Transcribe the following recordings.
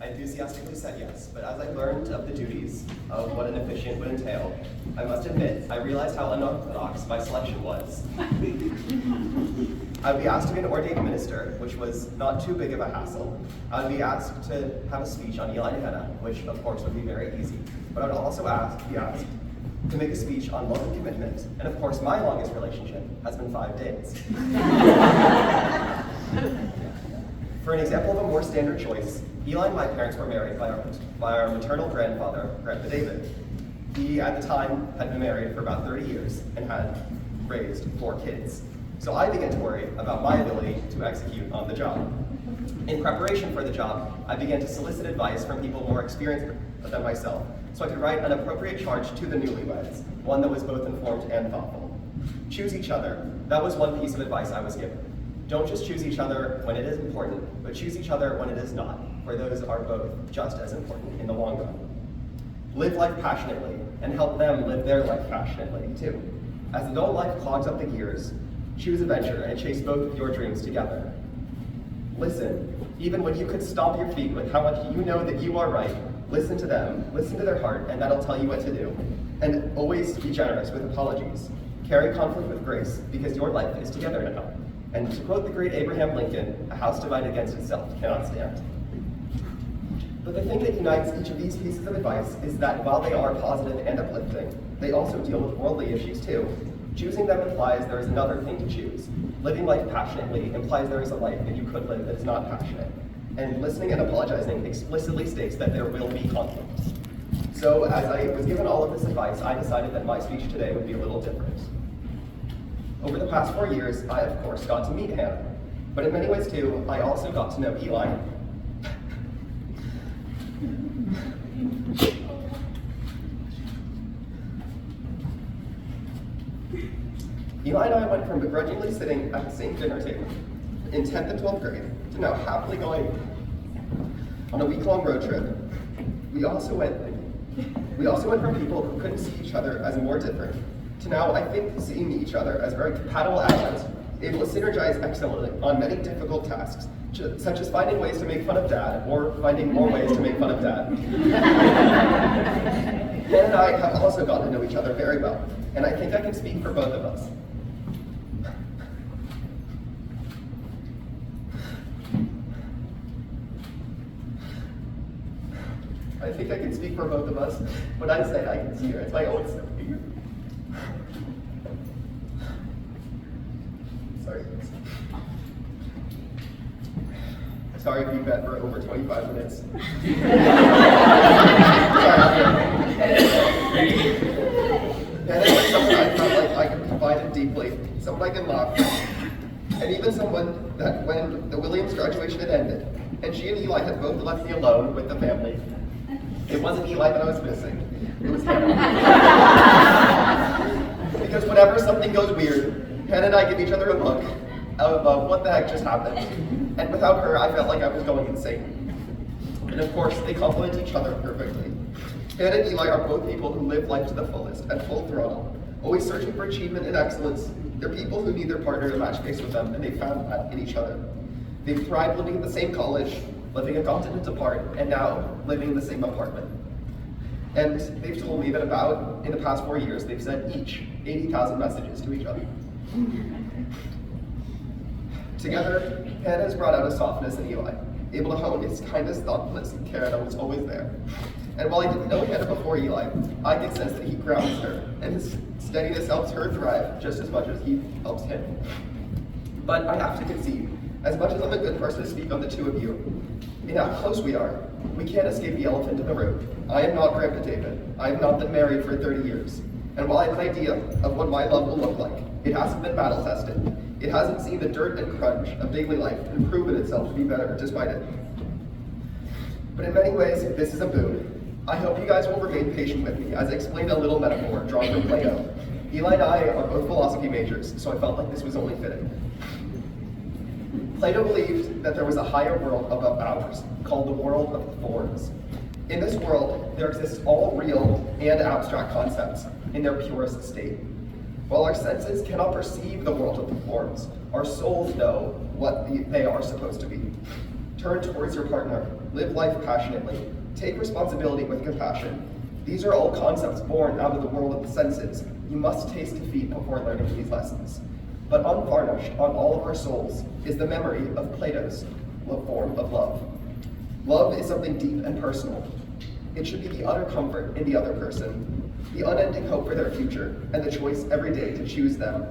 I enthusiastically said yes, but as I learned of the duties of what an officiant would entail, I must admit, I realized how unorthodox my selection was. I would be asked to be an ordained minister, which was not too big of a hassle. I would be asked to have a speech on Eli Hannah, which of course would be very easy. But I would also be asked to make a speech on love and commitment, and of course my longest relationship has been 5 days. For an example of a more standard choice, Eli and my parents were married by our maternal grandfather, Grandpa David. He, at the time, had been married for about 30 years and had raised 4 kids. So I began to worry about my ability to execute on the job. In preparation for the job, I began to solicit advice from people more experienced than myself, so I could write an appropriate charge to the newlyweds, one that was both informed and thoughtful. Choose each other. That was one piece of advice I was given. Don't just choose each other when it is important, but choose each other when it is not, for those are both just as important in the long run. Live life passionately, and help them live their life passionately, too. As adult life clogs up the gears, choose adventure and chase both of your dreams together. Listen, even when you could stomp your feet with how much you know that you are right, listen to them, listen to their heart, and that'll tell you what to do. And always be generous with apologies. Carry conflict with grace, because your life is together now. And to quote the great Abraham Lincoln, a house divided against itself cannot stand. But the thing that unites each of these pieces of advice is that while they are positive and uplifting, they also deal with worldly issues too. Choosing them implies there is another thing to choose. Living life passionately implies there is a life that you could live that is not passionate. And listening and apologizing explicitly states that there will be conflict. So as I was given all of this advice, I decided that my speech today would be a little different. Over the past 4 years, I of course got to meet Hannah. But in many ways too, I also got to know Eli. Eli and I went from begrudgingly sitting at the same dinner table in 10th and 12th grade to now happily going on a week-long road trip. We also went from people who couldn't see each other as more different to now, I think, seeing each other as very compatible allies, able to synergize excellently on many difficult tasks, such as finding ways to make fun of Dad, or finding more ways to make fun of Dad. Hannah and I have also gotten to know each other very well, and I think I can speak for both of us. I think I can speak for both of us when I say I can see her as my own sister. Sorry if you've been for over 25 minutes. Hannah is someone I felt like I could confide in deeply, someone I can laugh with, and even someone that when the Williams graduation had ended, and she and Eli had both left me alone with the family, it wasn't Eli that I was missing, it was Hannah. Because whenever something goes weird, Hannah and I give each other a look of what the heck just happened. And without her, I felt like I was going insane. And of course, they complement each other perfectly. Hannah and Eli are both people who live life to the fullest, at full throttle, always searching for achievement and excellence. They're people who need their partner to match pace with them, and they found that in each other. They've thrived living at the same college, living a continent apart, and now living in the same apartment. And they've told me that in the past 4 years, they've sent each 80,000 messages to each other. Together, Hannah has brought out a softness in Eli, able to hone his kindness, thoughtfulness, and care that was always there. And while I didn't know Hannah before Eli, I can sense that he grounds her, and his steadiness helps her thrive just as much as he helps him. But I have to concede, as much as I'm a good person to speak on the two of you, in how close we are, we can't escape the elephant in the room. I am not Grandpa David. I have not been married for 30 years. And while I have an idea of what my love will look like, it hasn't been battle tested. It hasn't seen the dirt and crunch of daily life and proven itself to be better despite it. But in many ways, this is a boon. I hope you guys will remain patient with me as I explain a little metaphor drawn from Plato. Eli and I are both philosophy majors, so I felt like this was only fitting. Plato believed that there was a higher world above ours, called the world of the forms. In this world, there exists all real and abstract concepts in their purest state. While our senses cannot perceive the world of the forms, our souls know what they are supposed to be. Turn towards your partner. Live life passionately. Take responsibility with compassion. These are all concepts born out of the world of the senses. You must taste defeat before learning these lessons. But unvarnished on all of our souls is the memory of Plato's form of love. Love is something deep and personal. It should be the utter comfort in the other person, the unending hope for their future, and the choice every day to choose them.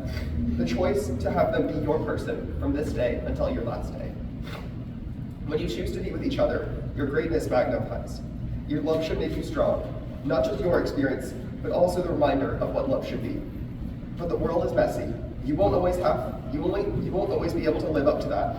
The choice to have them be your person from this day until your last day. When you choose to be with each other, your greatness magnifies. Your love should make you strong, not just your experience, but also the reminder of what love should be. But the world is messy. You won't always be able to live up to that.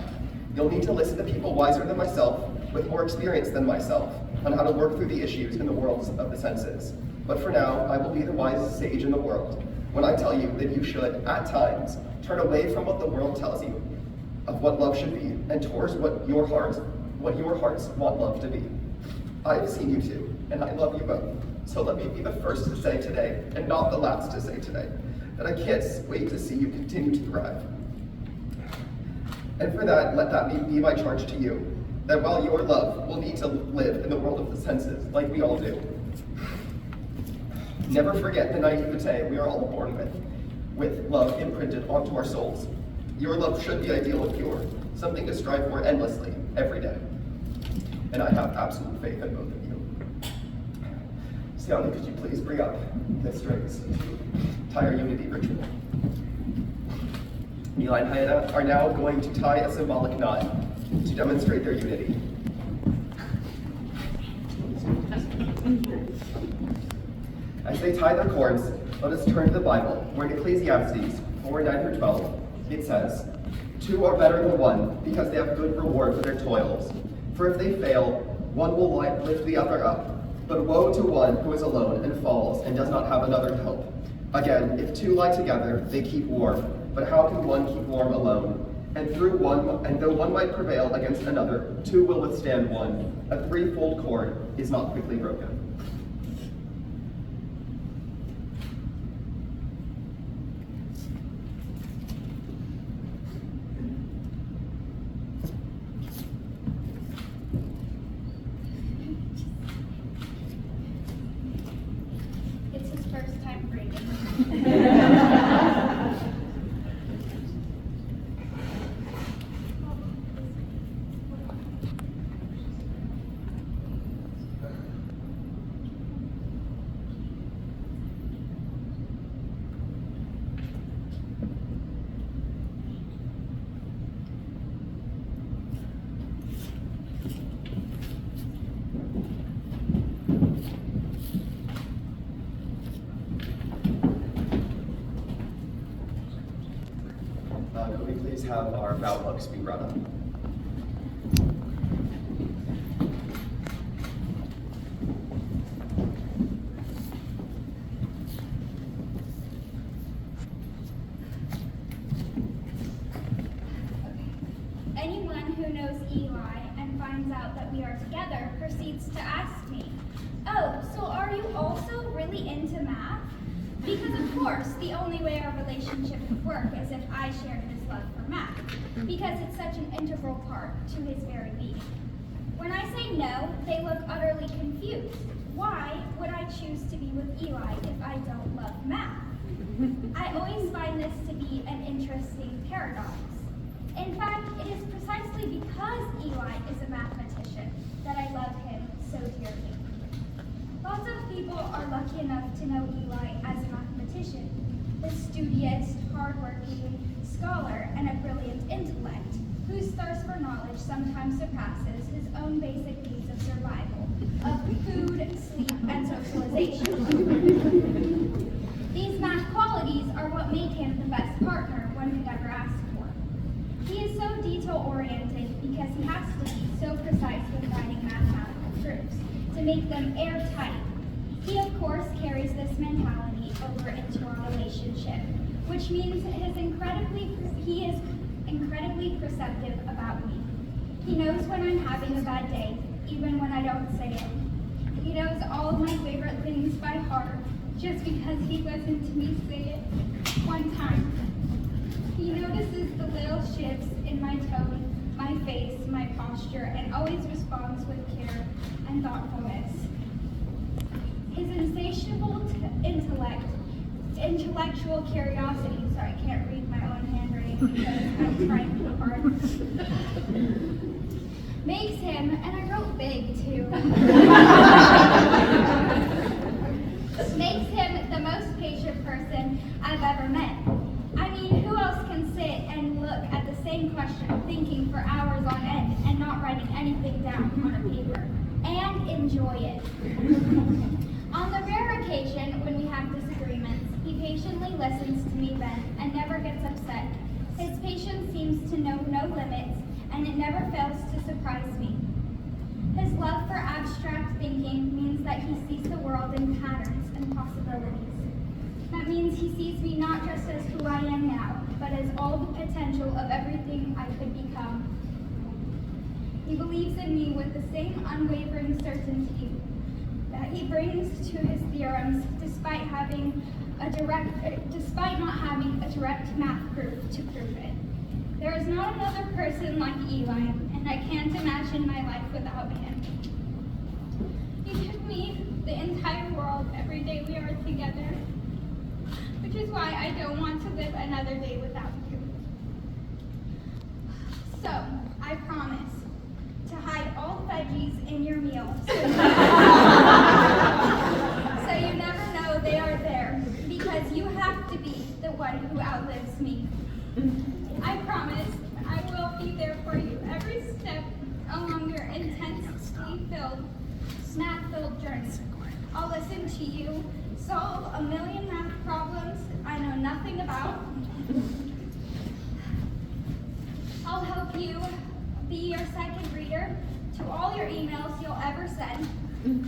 You'll need to listen to people wiser than myself, with more experience than myself, on how to work through the issues in the worlds of the senses. But for now, I will be the wisest sage in the world when I tell you that you should, at times, turn away from what the world tells you of what love should be, and towards what your hearts want love to be. I have seen you two, and I love you both. So let me be the first to say today, and not the last to say today, that I can't wait to see you continue to thrive. And for that, let that be my charge to you, that while your love will need to live in the world of the senses, like we all do, never forget the naivete we are all born with love imprinted onto our souls. Your love should be ideal and pure, something to strive for endlessly, every day. And I have absolute faith in both of you. Siana, could you please bring up the strings to tie our unity ritual? Eli and Hannah are now going to tie a symbolic knot to demonstrate their unity. As they tie their cords, let us turn to the Bible, where in Ecclesiastes 4:9-12, it says, "Two are better than one, because they have good reward for their toils. For if they fail, one will lift the other up. But woe to one who is alone and falls and does not have another to help. Again, if two lie together, they keep warm. But how can one keep warm alone? And though one might prevail against another, two will withstand one. A threefold cord is not quickly broken." It's his first time breathing. Could we please have our vow books be brought up? Anyone who knows Eli and finds out that we are together proceeds to ask me, "Oh, so are you also really into math?" Because of course, the only way our relationship would work is if I shared his love for math, because it's such an integral part to his very being. When I say no, they look utterly confused. Why would I choose to be with Eli if I don't love math? I always find this to be an interesting paradox. In fact, it is precisely because Eli is a mathematician that I love him so dearly. Lots of people are lucky enough to know Eli as a mathematician, a studious, hardworking scholar, and a brilliant intellect, whose thirst for knowledge sometimes surpasses his own basic needs of survival, of food, sleep, and socialization. These math qualities are what make him the best partner one could ever ask for. He is so detail-oriented because he has to be so precise when writing mathematical proofs to make them airtight. He, of course, carries this mentality over into our relationship, which means he is incredibly perceptive about me. He knows when I'm having a bad day, even when I don't say it. He knows all of my favorite things by heart, just because he listened to me say it one time. He notices the little shifts in my tone my face, my posture, and always responds with care and thoughtfulness. His insatiable intellectual curiosity, sorry, I can't read my own handwriting because I'm trying too hard, makes him, and I wrote big too, makes him the most patient person I've ever met. I mean, who else can sit and look at the same question thinking for hours on end and not writing anything down on a paper and enjoy it? On the rare occasion when we have disagreements, he patiently listens to me vent and never gets upset. His patience seems to know no limits, and it never fails to surprise me. His love for abstract thinking means that he sees the world in patterns and possibilities. That means he sees me not just as who I am now, but as all the potential of everything I could become. He believes in me with the same unwavering certainty that he brings to his theorems despite not having a direct math proof to prove it. There is not another person like Eli, and I can't imagine my life without him. He gives me the entire world every day we are together, which is why I don't want to live another day without you. So, I promise to hide all veggies in your meal so you never know they are there, because you have to be the one who outlives me. I promise I will be there for you every step along your intensely math-filled journey. I'll listen to you solve a million math problems I know nothing about. I'll help you be your second reader to all your emails you'll ever send,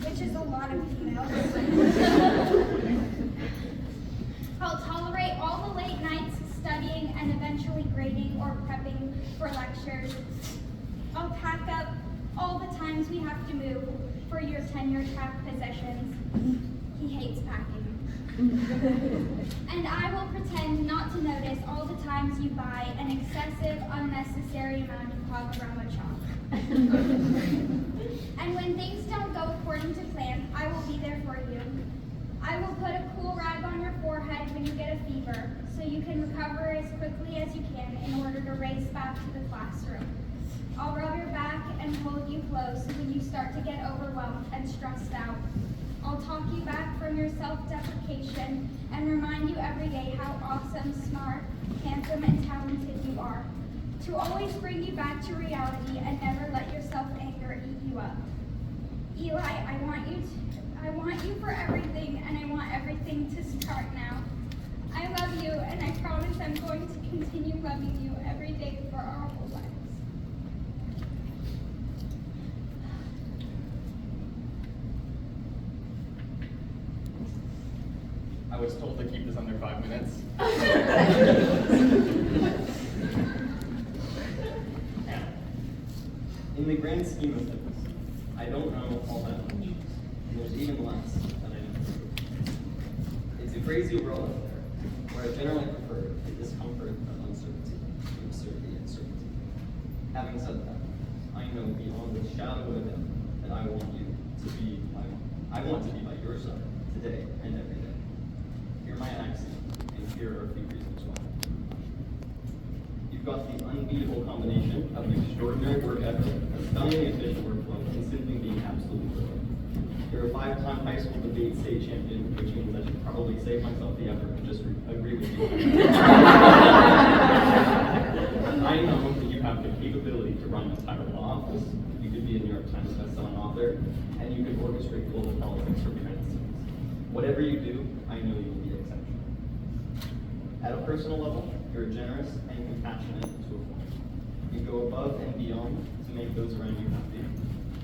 which is a lot of emails. I'll tolerate all the late nights studying and eventually grading or prepping for lectures. I'll pack up all the times we have to move for your tenure track positions. He hates packing. And I will pretend not to notice all the times you buy an excessive, unnecessary amount of Kagurama chalk. And when things don't go according to plan, I will be there for you. I will put a cool rag on your forehead when you get a fever, so you can recover as quickly as you can in order to race back to the classroom. I'll rub your back and hold you close when you start to get overwhelmed and stressed out. I'll talk you back from your self-deprecation and remind you every day how awesome, smart, handsome, and talented you are. To always bring you back to reality and never let your self-anger eat you up. Eli, I want you for everything, and I want everything to start now. I love you, and I promise I'm going to continue loving you every day for our whole lives. I was told to keep this under 5 minutes. In the grand scheme of things, I don't know all that much, and there's even less that I know. It's a crazy world out there, where I generally prefer the discomfort of uncertainty to absurdity and certainty. Having said that, I know beyond the shadow of a doubt that I want to be by your side today and every day. Hear my accent, and here are a few reasons why. You've got the unbeatable combination of an extraordinary work ethic, a stunningly efficient workflow, and simply being absolutely brilliant. You're a 5-time high school debate state champion, which means I should probably save myself the effort and just agree with you. I know that you have the capability to run an entire law office. You could be a New York Times bestselling author, and you could orchestrate global politics for trans students. Whatever you do, I know you will be exceptional. At a personal level, you're generous and compassionate to a point. You go above and beyond to make those around you happy,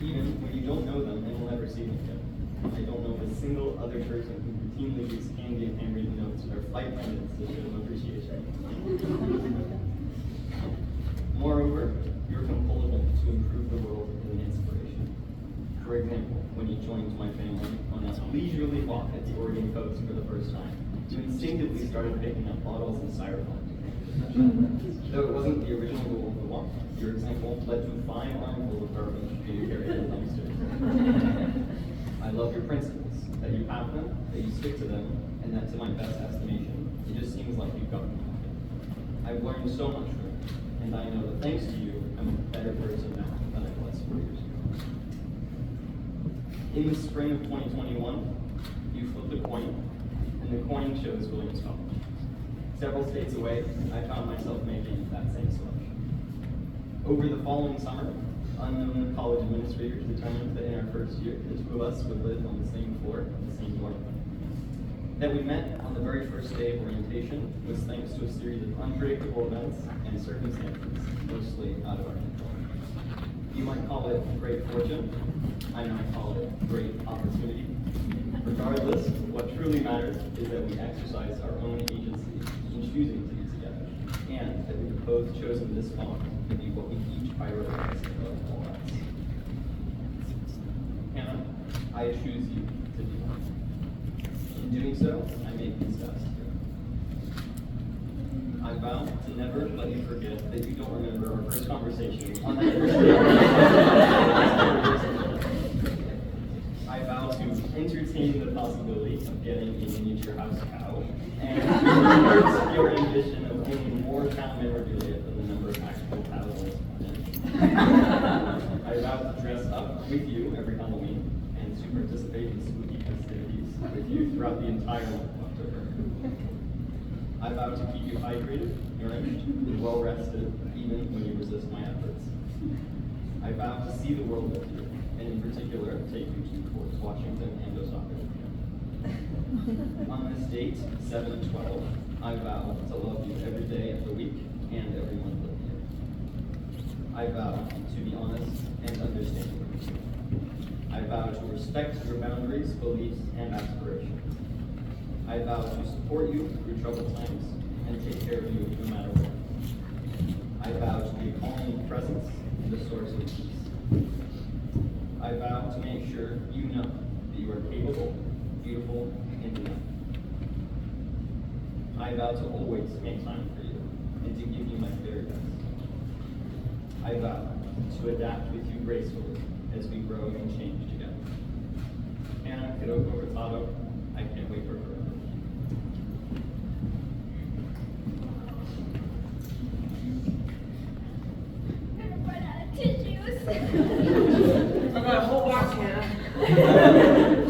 even when you don't know them and will never see them again. I don't know a single other person who routinely gives candy and handwritten notes or flight attendants to show them appreciation. Moreover, you're compulsive to improve the world with an inspiration. For example, when you joined my family on a leisurely walk at the Oregon coast for the first time, you instinctively started picking up bottles and styrofoam to Though it wasn't the original goal of the walk, your example led to a fine armful of garbage being carried in dumpsters. I love your principles, that you have them, that you stick to them, and that to my best estimation, it just seems like you've got them. I've learned so much from you, and I know that thanks to you, I'm a better person now than I was 4 years ago. In the spring of 2021, you flipped a coin, and the coin chose Williams College. Several states away, I found myself making that same selection. Over the following summer, unknown college administrators determined that in our first year, the two of us would live on the same floor of the same dorm. That we met on the very first day of orientation was thanks to a series of unpredictable events and circumstances, mostly out of our control. You might call it great fortune, I might call it great opportunity. Regardless, what truly matters is that we exercise our own agency in choosing to be together, and that we've both chosen this bond to be what we each prioritize above all else. Hannah, I choose you to be one. In doing so, I make these vows to you. I vow to never let you forget that you don't remember our first conversation on that first day. I vow to entertain the possibility of getting a miniature house cow, and to reverse your ambition of owning more cow memorabilia than the number of actual cows on this planet. I vow to dress up with you every Halloween, and to participate in spooky festivities with you throughout the entire month of October. I vow to keep you hydrated, nourished, and well-rested, even when you resist my efforts. I vow to see the world with you, and in particular, take you to towards Washington and Osaka. On this date, 7/12, I vow to love you every day of the week and every month of the year. I vow to be honest and understanding with you. I vow to respect your boundaries, beliefs, and aspirations. I vow to support you through troubled times and take care of you no matter what. I vow to be a calming presence and a source of peace. I vow to make sure you know that you are capable, beautiful, and enough. I vow to always make time for you and to give you my very best. I vow to adapt with you gracefully as we grow and change together. Hannah, Kidoko Rotado, I can't wait for forever. I'm gonna run out of tissues. I've got a whole box, Hannah.